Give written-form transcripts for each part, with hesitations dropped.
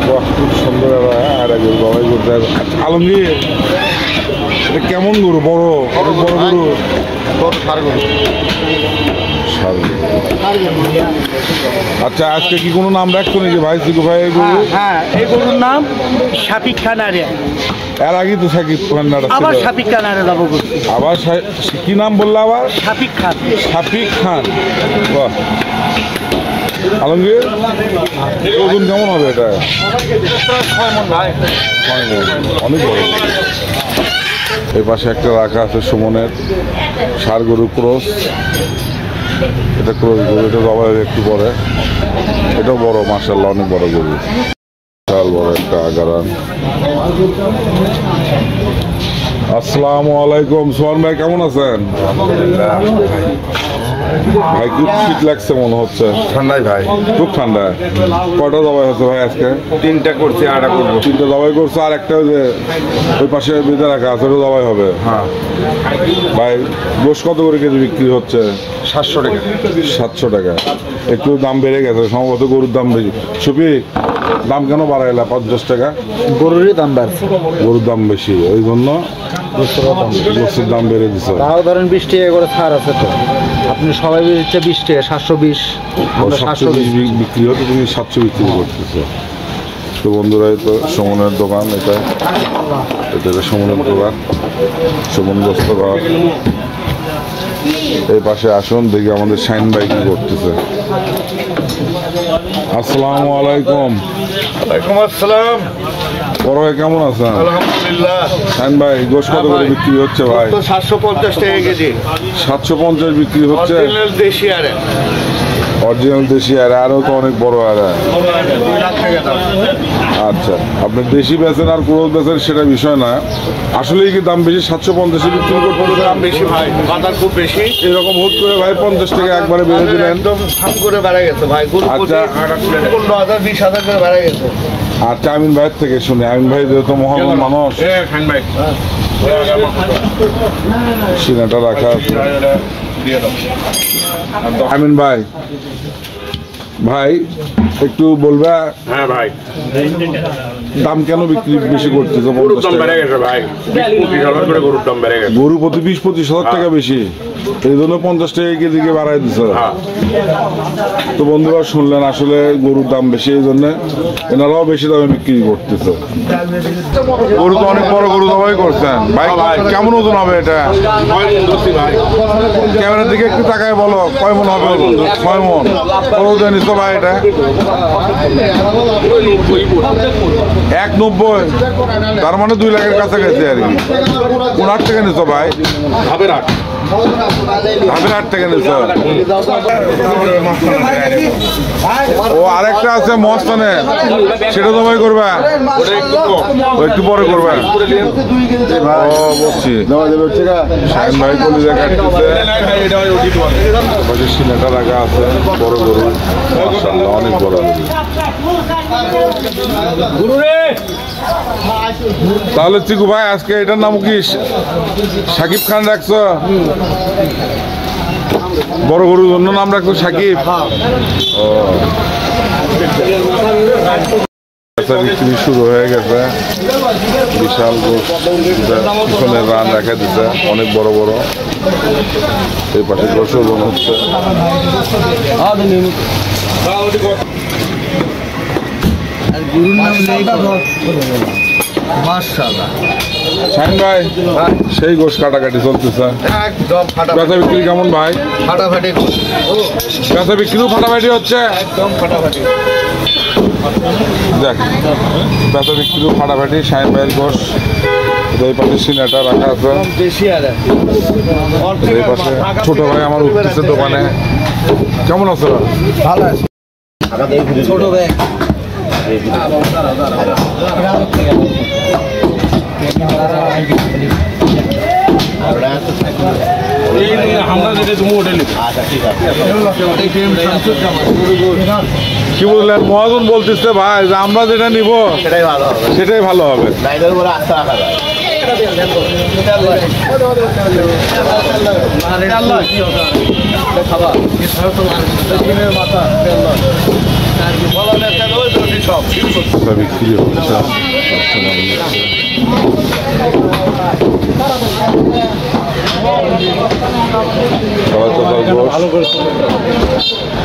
খুব সুন্দর আর গরু করতে আলমগীর এটা কেমন গরু? বড় অনেক বড় গরু, ষাঁড় গরু। আচ্ছা আজকে কি কোনো নাম রাখছো নাকি ভাই? চিকু ভাই গরু? হ্যাঁ, এই গরুর নাম শাফিক খান আরিয়া। এর আগে তো শাকিব খান আবার শাফিক খান আরিয়া যাবো করছি। আবার কি নাম বললো আবার? শাফিক খান। শাফিক খান, বাহ। আলমগীর ওজন কেমন হবে এটা? 6 মণ ভাই। অনেক বড়। এই পাশে একটা রাখা আছে সুমনের ষাঁড় গরু ক্রস। এটা ক্রস গরু, এটা জবাই একটু পরে। এটাও বড়, মাশাআল্লাহ অনেক বড় গরু, বিশাল বড় একটা আগারান। আসসালামু আলাইকুম। সোহান ভাই কেমন আছেন? ভাই খুব শীত লাগছে মনে হচ্ছে। ঠান্ডাই ভাই, খুব ঠান্ডা। কয়টা জবাই হচ্ছে ভাই আজকে? 3টা করছি, 8টা করবো। 3টা জবাই করছে, আর একটা যে ওই পাশে বেঁধে রাখা আছে ওটা জবাই হবে। হ্যাঁ ভাই গোশ কত করে কেজি বিক্রি হচ্ছে? 700 টাকা। 700 টাকা। একটু দাম বেড়ে গেছে সম্ভবত, গরুর দাম বেশি। সুফি দাম কেন বাড়াইলা 50 টাকা? গরুরই দাম বাড়ছে, গরুর দাম বেশি, ওই জন্য গোশের দাম বেড়ে দিচ্ছে। তাও ধরেন 20 টাকা করে ছাড় আছে তো। আপনি সবাই দিচ্ছে 20 টাকা, 720। 720 বিক্রি হতো, তুমি 700 বিক্রি করতেছো। তো বন্ধুরা, এই তো সুমনের দোকান, এটা সুমনের দোকান, সুমন গোস্ত ঘর। এই পাশে আসুন, দেখি আমাদের শাইন ভাই কি করতেছে। আসসালামু আলাইকুম। ওয়ালাইকুম আসসালাম। বড় ভাই কেমন আছেন? আলহামদুলিল্লাহ। শাইন ভাই গোশ কত করে বিক্রি হচ্ছে ভাই? 750 টাকা কেজি। 750 বিক্রি হচ্ছে। অরিজিনাল দেশি আরে। অরিজিনাল দেশি আর আরও তো অনেক বড় আর। 2 লাখ টাকা দাম। আচ্ছা, আপনি দেশি বেচেন আর ক্রোজ বেচেন সেটা বিষয় না, আসলেই কি দাম বেশি? 750 বিক্রি করতে দাম বেশি ভাই, বাজার খুব বেশি। এরকম হুট করে ভাই 50 টাকা একবারে বেড়ে দিলেন। একদম ফাম করে বেড়ে গেছে ভাই। গরু আচ্ছা। 15,000 20,000 করে বেড়ে গেছে। আচ্ছা, আমিন ভাইয়ের থেকে শুনি। আমিন ভাই যেহেতু মহান মানুষ, সিনাটা রাখা আছে। আমিন ভাই, ভাই একটু বলবা? হ্যাঁ ভাই, দাম কেন বিক্রি বেশি করতেছে? গরুর দাম বেড়ে গেছে ভাই, 20-25 করে গরুর দাম বেড়ে গেছে। গরু প্রতি 20-25 হাজার টাকা বেশি, এই জন্য 50 টাকা কেজিকে বাড়াই দিচ্ছে। তো বন্ধুরা শুনলেন, আসলে গরুর দাম বেশি, এই জন্য এনারাও বেশি দামে বিক্রি করতেছে। গরু তো অনেক বড় গরু জবাই করছেন ভাই, কেমন ওজন হবে এটা? ক্যামেরার দিকে একটু তাকায় বলো, কয় মন হবে? 6 মন। কত জানিস তো ভাই এটা? 190, তার মানে 2 লাখের কাছাকাছি আর কি। কোন হাট থেকে নিছো ভাই? ধাপের হাট থেকে নিছো। ও আরেকটা আছে মস্তানে, সেটা জবাই করবা? একটু পরে করবা? ও বুঝছি। শাহিন ভাই কলিজা কাটতেছে, সিনেটা রাখা আছে, বড় গরু, মাশাআল্লাহ অনেক বড় গরু। তাহলে চিকু ভাই আজকে এটার নাম কি শাকিব খান রাখছো? বড় গরুর জন্য নাম রাখছো শাকিব। বিক্রি শুরু হয়ে গেছে, বিশাল পিছনের রান রেখে দিচ্ছে, অনেক বড় বড়। এই পাশে গোসল হচ্ছে। শাহিন ভাই, সেই গোশ কাটাকাটি চলতেছে একদম বেচা বিক্রি কেমন ভাই? ফাটাফাটি। বেচা বিক্রিও ফাটাফাটি হচ্ছে, একদম ফাটাফাটি। দেখ বেচা বিক্রিও ফাটাফাটি। শাহিন ভাইয়ের গোশ, এই পাশে সিনেটা রাখা আছে, দেশি আরে। এই পাশে ছোট ভাই আমার উঠতেছে দোকানে। কেমন আছো? ভালো আছে। ছোট ভাই কি বললেন? মহাজন বলতেছে ভাই যে আমরা যেটা নিব সেটাই ভালো হবে। সেটাই ভালো হবে। লাইনের উপরে আস্থা রাখা যায়। সব বিক্রি হচ্ছে।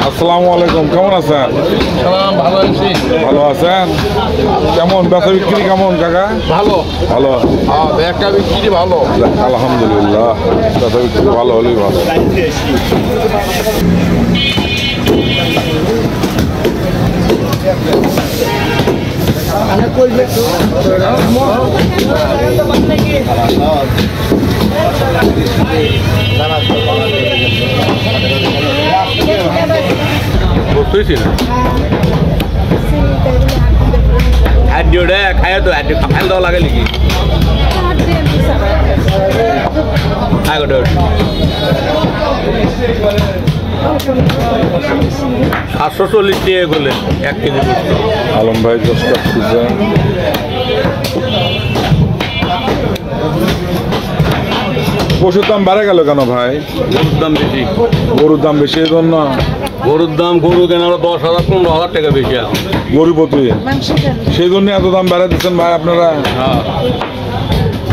আসসালামু আলাইকুম, কেমন আছেন? ভালো আছি। ভালো আছেন? কেমন বেচা বিক্রি কেমন কাকা? ভালো। ভালো, একটা বিক্রি ভালো। আলহামদুলিল্লাহ, বেচা বিক্রি ভালো হলেই ভালো। বুঝতেছি না হাড্ডিওটা খায় তো হাড্ডি খাই দেওয়া লাগে নাকি খায় গোটা 740 টাকা করলেন 1 কেজি গোস্ত। আলম ভাই গোস্ত কাটতেছে। পশুর দাম বেড়ে গেল কেন ভাই? গরুর দাম বেশি। গরুর দাম বেশি এই জন্য? গরুর দাম গরু কেনার 10,000 15,000 টাকা বেশি এখন। গরু প্রতি, সেই জন্য এত দাম বেড়ে দিচ্ছেন ভাই আপনারা? হ্যাঁ,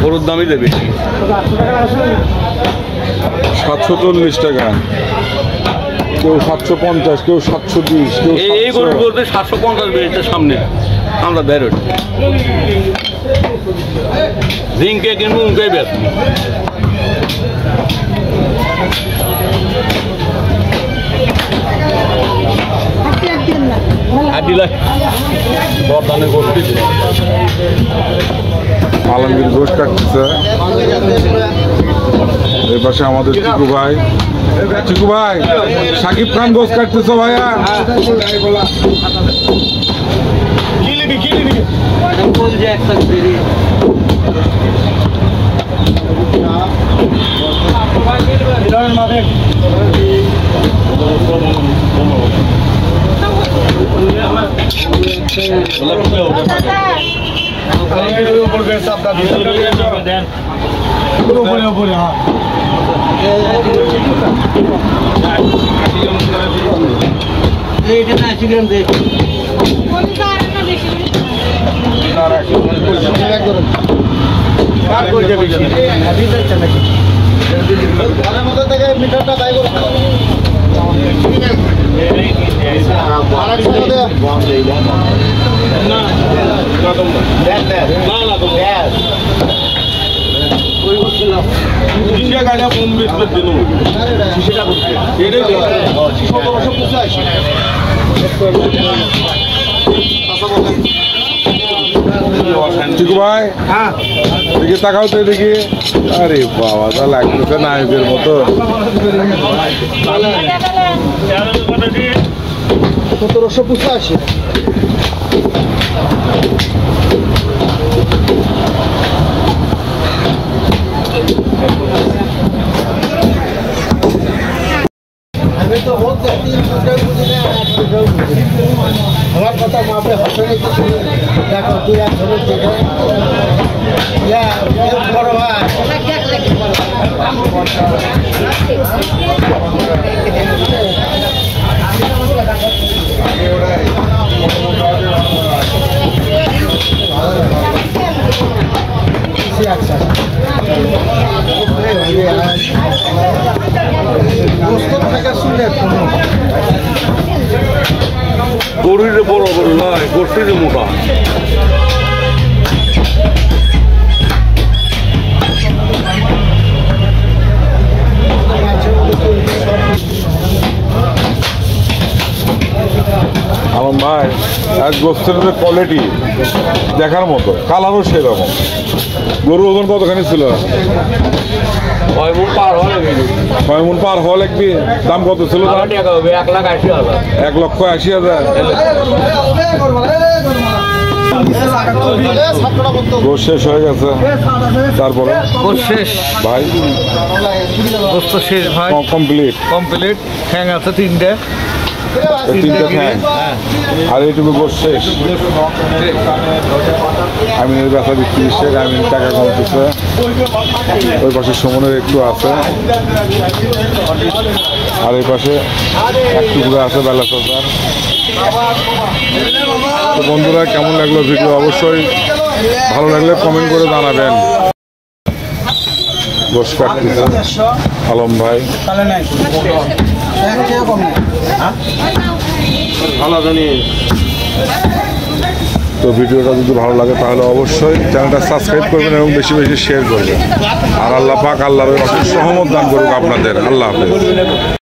গরুর দামই তো বেশি। 740 টাকা, কেউ 750, কেউ 720, কেউ এই গরু বলতে 750 বেশি সামনে আমরা বেরোট জিঙ্কে কিনবো উনকে বেশ দিলাই বর্তমানে করতেছে আলমগীর গোশ কাটতেছে। এই পাশে আমাদের চিকু ভাই। চিকু ভাই, সাকিব খান গোশ কাটতেছো ভাইয়া? চিকু ভাই, এদিকে তাকাও তো এদিকে। আরে বাবা, তা লাগতেছে নায়কের মতো। 1785। আমার কথা মাপে হাসে দেখো, তুই একজনের থেকে বড় ভাই গরুরে বড় বড় নয়, গোষ্ঠীর মোটা। আলম ভাই, এক গোস্তের কোয়ালিটি দেখার মতো, কালারও সেরকম। গরু ওজন কতখানি ছিল? 6 মণ পার হওয়া লাগবে। 6 মণ পার হওয়া লাগবে। দাম কত ছিল? 1,80,000। 1,80,000। গোশ শেষ হয়ে গেছে, তারপরে গোস্ত শেষ ভাই, গোস্ত শেষ ভাই, কমপ্লিট। কমপ্লিট। ঠ্যাং আছে 3টে, 3টে ঠ্যাং, আর এইটুকু গোশ শেষ। আমিনের ব্যথা বিক্রি শেষ, আমিন টাকা কমতেছে। ওই পাশে সুমনের একটু আছে, আর এই পাশে এক টুকরো আছে বেলা 1000। তো বন্ধুরা কেমন লাগলো ভিডিও অবশ্যই ভালো লাগলে কমেন্ট করে জানাবেন। গোশ কাটতেছে আলম ভাই। তো ভিডিওটা যদি ভালো লাগে তাহলে অবশ্যই চ্যানেলটা সাবস্ক্রাইব করবেন এবং বেশি বেশি শেয়ার করবেন। আর আল্লাহ পাক আল্লাহর অশেষ রহমত দান করুক আপনাদের। আল্লাহ হাফেজ।